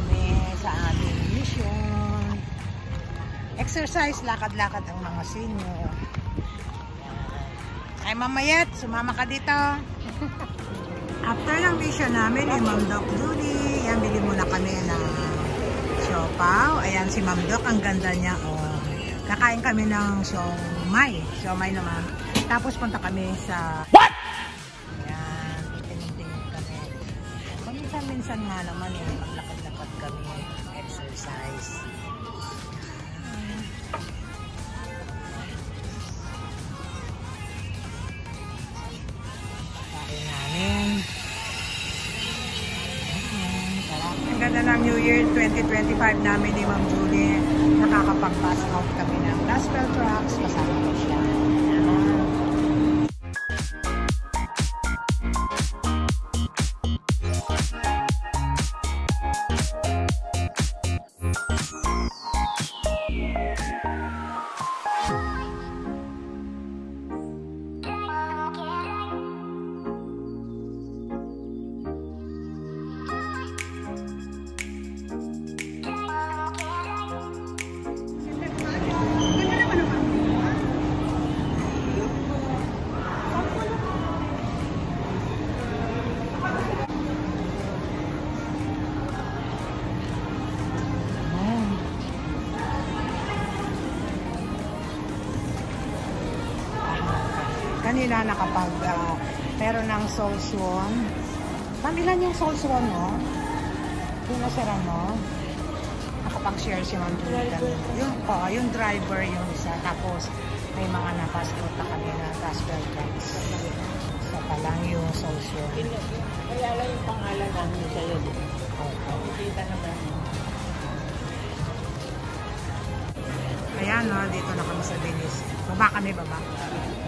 kami sa aming mission. Exercise, lakad-lakad ang mga senior. Ay mamayat, sumama ka dito. After ng mission namin, Ma'am Doc Judy, yan, bili muna kami ng siopaw. Ayan si Ma'am Doc, ang ganda niya. Oh. Kakain kami ng siomay. Siomay naman. Tapos punta kami sa... What? Ayan, tingin-tingin kami. Minsan nga naman maglakad-lakad kami. Exercise. Ang ganda ng New Year 2025 namin ni Ma'am Julie. Nakakapag-pass out kami ng gospel tracks. Kasama ko siya. Kanila nakapag pero ng Soul Swan. Pamilan yung Soul Swan, no? Yung nasira mo. Nakapag-share si Ma'am Julie kanina. Yung driver yung isa. Tapos may mga napaskot na kami na gospel tracks. Isa pa lang yung Soul Swan. Kaya lang yung pangalan namin sa'yo. Kita naman. Ayan, no? Dito na kami sa Venice. Baba kami, baba.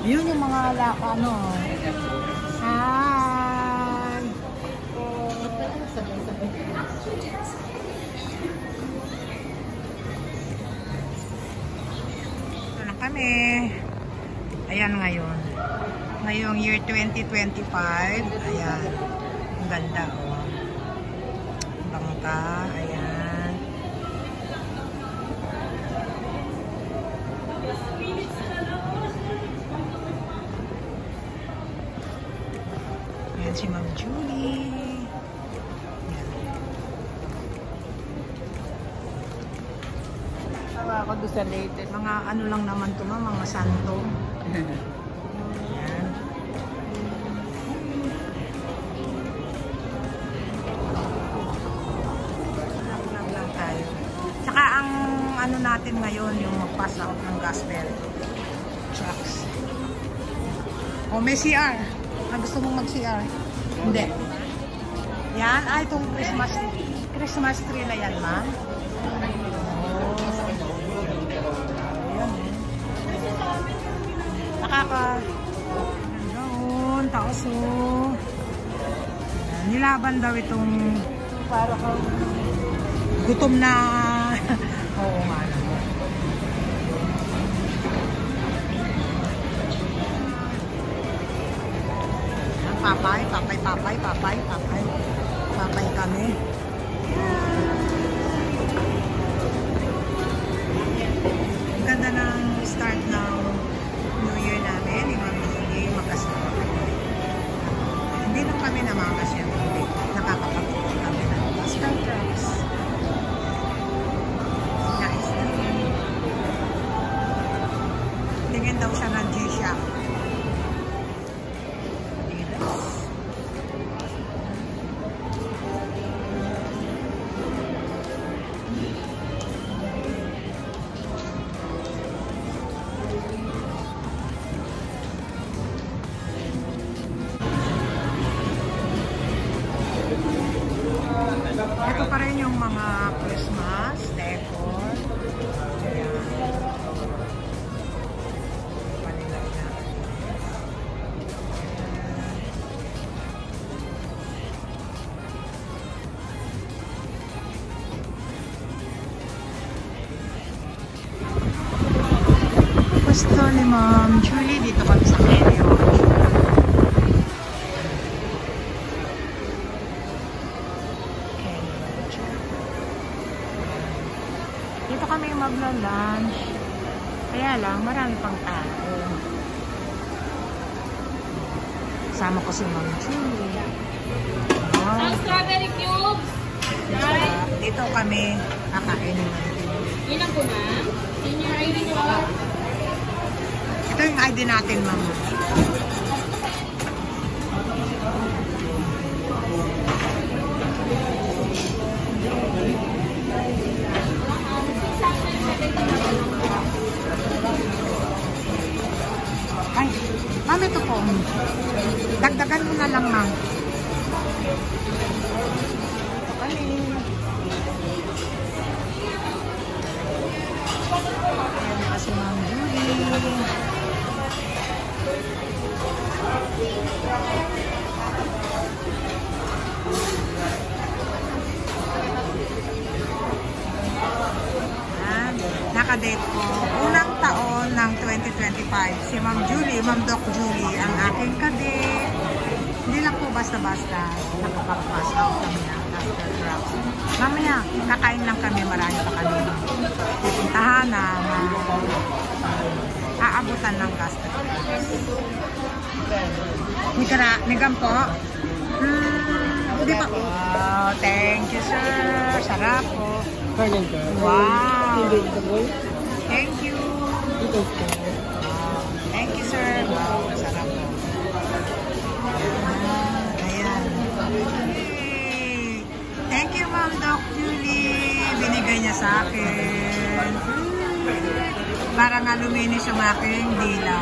Yun yung mga ano. Hi! Ito na kami. Ayan ngayon. Ngayong year 2025. Ayan. Ang ganda, oh. Bangka. Ayan. Si Ma'am Julie. Tawa ako doon sa Leyte. Mga ano lang naman ito, mga santo. Ayan. Lang tayo. Tsaka ang ano natin ngayon, yung mag-pass out ng gospel trucks. O may CR. Gusto mong mag-CR? Hindi. Yan. Ay, itong Christmas tree na yan, ma'am. Ayan. Doon, taoso. Nilaban daw itong para kang gutom na. Oo nga naman. Papay kami. Ang ganda ng start ng New Year namin. Hindi makasama kami. Hindi lang kami namamasya. Nakakapagpunta kami ng gospel tracks. Nice. Tingin daw siya ng G-Shock. Ito pa rin yung mga Christmas decor. Ayan. Panilay na. Gusto ni Ma'am Julie, dito kami sa Kenyo. Dito kami magla-lunch. Kaya lang, marami pang tao. Kasama ko si Ma'am Julie. Ang strawberry cubes. Dito kami kakain. Yun ang po, ma'am. Senior ID ko. Ito yung ID natin, Ma'am. Ay, Ma'am, ito po. Dagdagan mo na lang, Ma'am. Ito kami. Ayan kasi Ma'am Julie. Nakadate ko. Unang taon ng 2025. Si Ma'am Julie, Ma'am Doc Julie, ang aking kadate. Hindi lang po basta-basta. Nakapag-pass out kami na after drugs. Mamaya, kakain lang kami. Marami pa kami pupuntahan na aabutan ng custard. Nigam po. Hindi pa. Wow, thank you, sir. Sarap po. Wow. Thank you. Thank you, sir. Wow, sarap po. Ayan. Yay. Thank you, Ma'am Doc Julie. Binigay niya sa akin. Para nga luminis yung aking dila.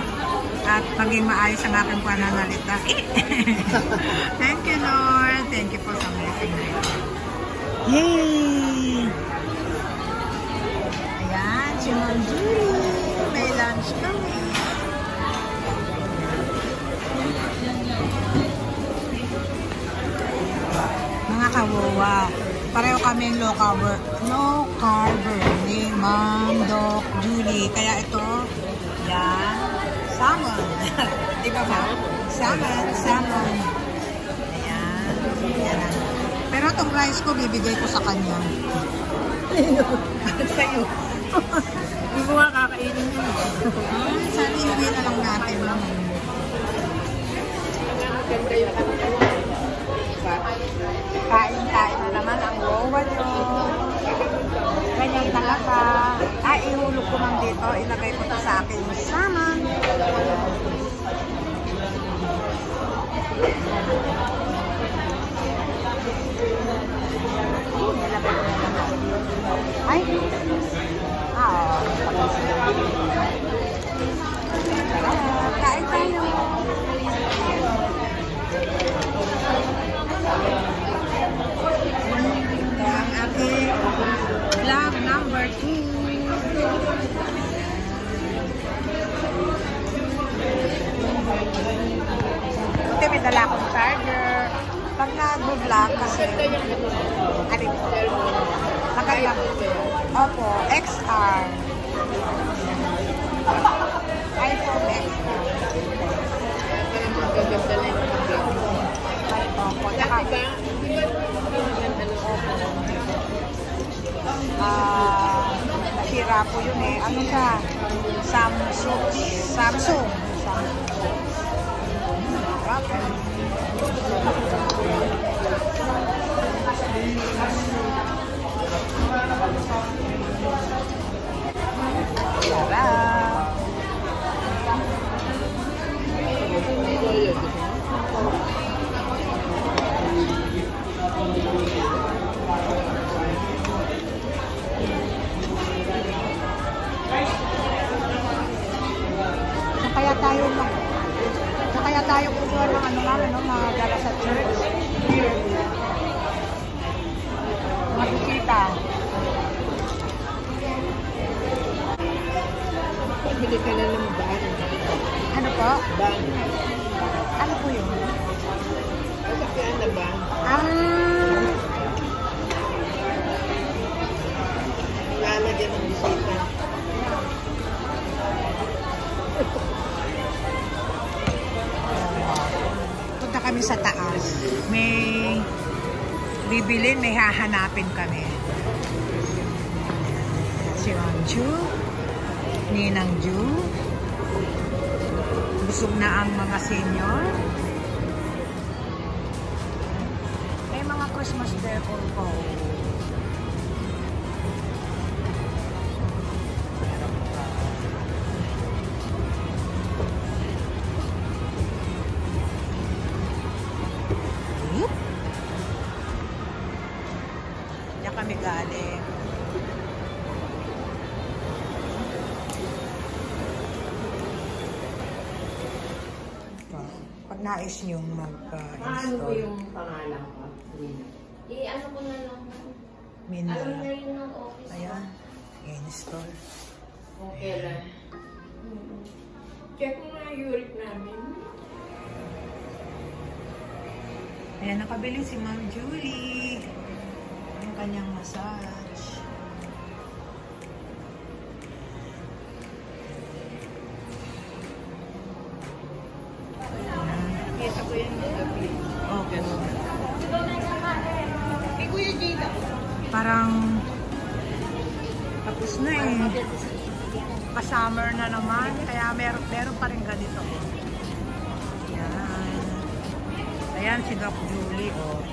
At maging maayos ang aking pananalita. Thank you, Lord. Thank you po sa blessing na ito. Yay! Ayan, si Ma'am Julie. May lunch kami. Mga kawawa. Pareho kami low carber ni Ma'am Doc Julie. Kaya ito, yan, salmon. Di ba ba? Salmon. Ayan. Ayan. Pero itong rice ko, bibigay ko sa kanya. Sa'yo. Hindi mo nga kakainin yun. Sana iuwi na lang natin. Maganda yung Kain na naman ang wawa nyo. Ganyan talaga. Ihulog ko lang dito. Ilagay ko to sa akin salmon. Ay! Kain tayo. Ang aking vlog number 2. Buti may dala akong charger. Pag nag-vlog kasi alin po? Maganda. Opo, XR. iPhone XR. magaganda na yung vlog. Opo, Dati ba? nasira po yun eh. Ano siya? Samsung. Kaya tayo kukuha ng ano namin, no, madala sa church. Magbisita. Bili ka na ng ban. Ano po? Ban. Ano po yun? Sasakyan na ban. Lalagyan ng bisita. Punta kami sa taas. May bibilin, may hahanapin kami. si Ma'am Ju, Ninang Ju. Busog na ang mga senior. May mga Christmas decor po. Diyan kami galing. Pag nais niyong Ano po mag-install, yung pangalan ko? Ano ko na lang. Mina. Alam na yun ng office. Ayan, install. Okay lang. Check mo na yung uric namin. Ayan, nakabili si Ma'am Julie. Yung kanyang massage. Kita ko yan ng gabi. Okay. Kay Kuya Jada. Parang tapos na eh. Pa-summer na naman. Kaya meron pa rin ganito. Ayan. Ayan si Doc Julie. Oh.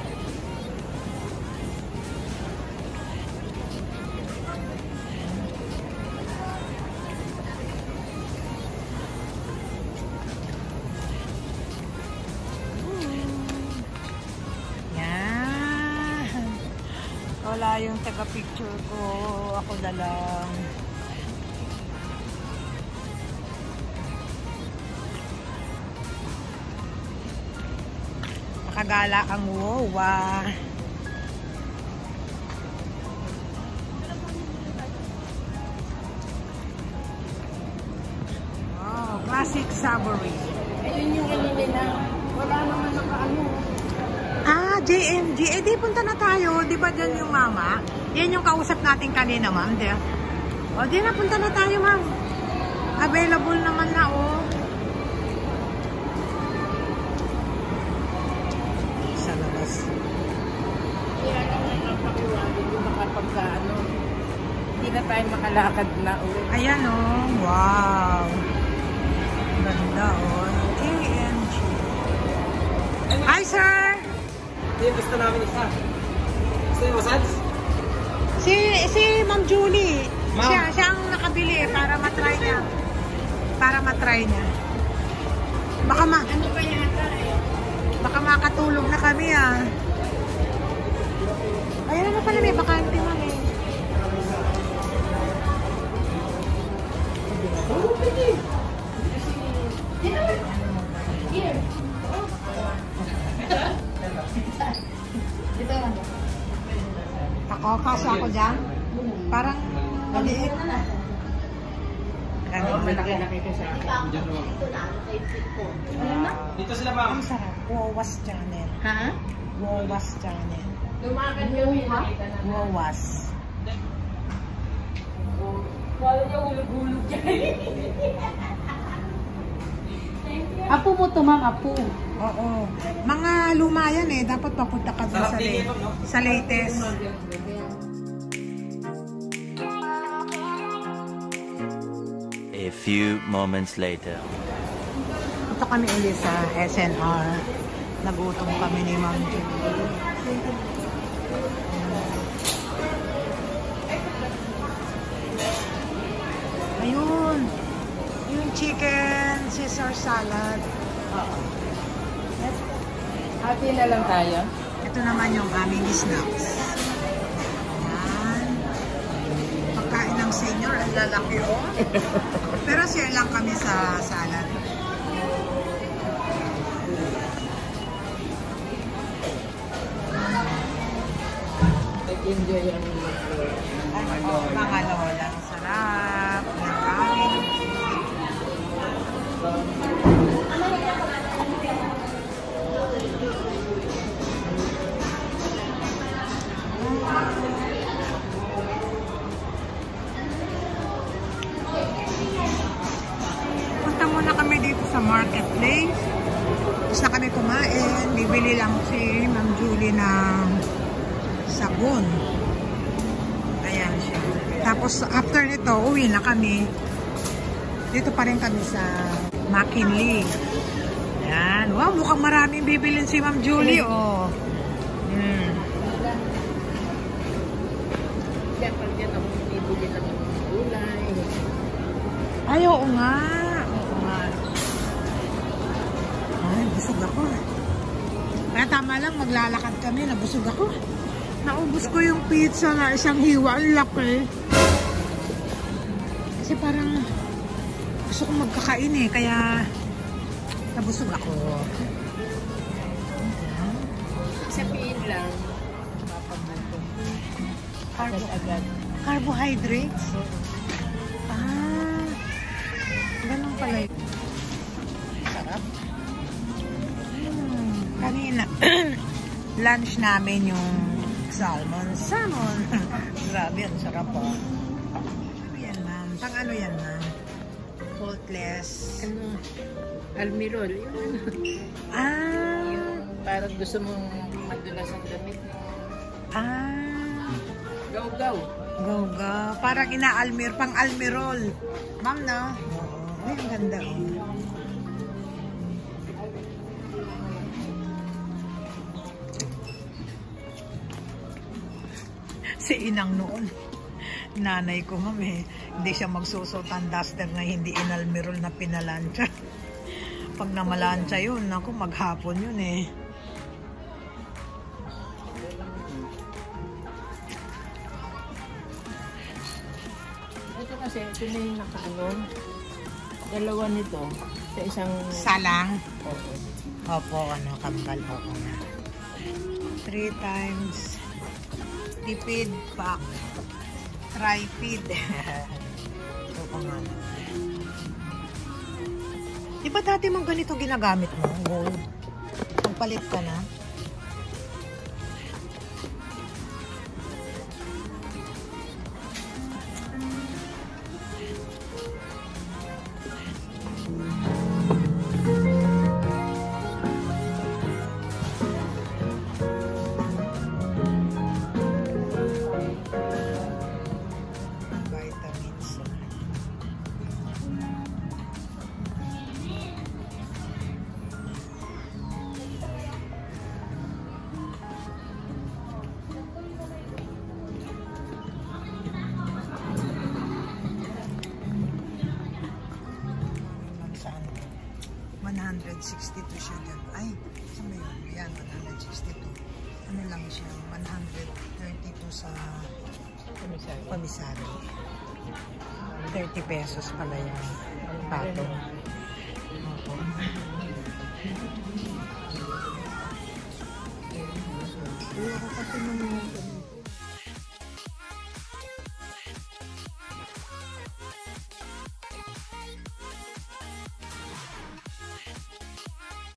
Yan. Wala yung taga-picture ko. Ako na lang. Nakagala ang WOWA. Oh, classic Savory. Ayun yung kanina na. Wala naman nakaano. Ah, JMG. Eh, di punta na tayo. Di ba dyan yung mama? Yan yung kausap natin kanina, ma'am. O, di na, punta na tayo, ma'am. Available naman na, oh. Sa labas. Kaya naman napakiwagi yung makapagkaano. Hindi na tayo makalakad na ulit. Ayan, oh. Wow. Ganda, oh. JMG. Hi, sir! Gusto namin isa. Gusto yung massage? Si Ma'am Julie. Ma'am. Siya ang nakabili para matry niya. Para matry niya. Baka Ano ba yata eh? baka makatulog na kami, ah. Ayan na pala, may bakante, ma'am, eh. Here. Ako, kaso ako dyan. Parang maliit. Malaki-laki ka sa akin. Dito sila ma'am. Ang sarap. Wowas channel. Ha? Wowas channel. Lumakad kami. Nakita na. Wowas. Wala niya hulog-hulog yan. Apo mo to, ma'am. Apo. Oo. Mga luma yan eh. Dapat papunta ka doon Sarap din ito, no? sa latest. A few moments later. Ito kami ulit sa SNR. Nagutom kami ni Ma'am Julie. Ayun. Yung chicken Caesar salad. Happy na lang tayo. Ito naman yung aming snacks. Ayan. Pagkain ng senior, ang lalaki, oh. Pero share lang kami sa salad. Nag-enjoy ang Mga lola. Sarap. Yung kanin. Punta muna kami dito sa marketplace. Tapos na kami kumain. Bibili lang si Ma'am Julie ng sabon. Ayan siya. Tapos Tapos after nito, uwi na kami. Dito pa rin kami sa McKinley. Ayan. Wow, mukhang maraming bibilin si Ma'am Julie. Oh. Kaya pag yan ako bibili lang ng gulay. Ay, oo nga. Oo nga. Ay, busog ako. Kaya tama lang, maglalakad kami. Nabusog ako. Naubos ko yung pizza na isang hiwa. Ang laki. Kasi parang gusto ko magkakain eh. Kaya nabusog ako. Sabihin lang, mapagbuntong. Agad-agad. Carbohydrates? Ah, ganun pala yun. Sarap. Kanina, lunch namin yung salmon. Grabe, ang sarap po. Yan, ma'am. Pang ano yan, ma'am? Faultless. Ano? Almirol. Yung ano? Ah. Yung parang gusto mong madulas ang damit mo. Ah. Gaw-gaw. Go. Parang ina-almir, pang almirol. Ma'am, no? Oo. Ay, ang ganda, oh. Si Inang noon. Nanay ko, ma'am, eh. Hindi siya magsusot ang duster na hindi inalmirol na pinalansya. Pag namalansya yun, ako, maghapon yun, eh. Ito kasi, ito na yung nakaano. Dalawa nito. Sa isang... Salang. Oo. Opo, ano, kambal. Opo na. 3 times. Tipid pack. Tripid. Opo nga. Di ba dati mong ganito ginagamit mo? Gold. Pagpalit ka na? Vitamins. Saan? 162 siya dyan. Ay, saan ba yun? Ayan, 162. Ano lang siya? 132 sa Pamisari. 30 pesos pala yan. Patong. Opo. Ayoko kasi nung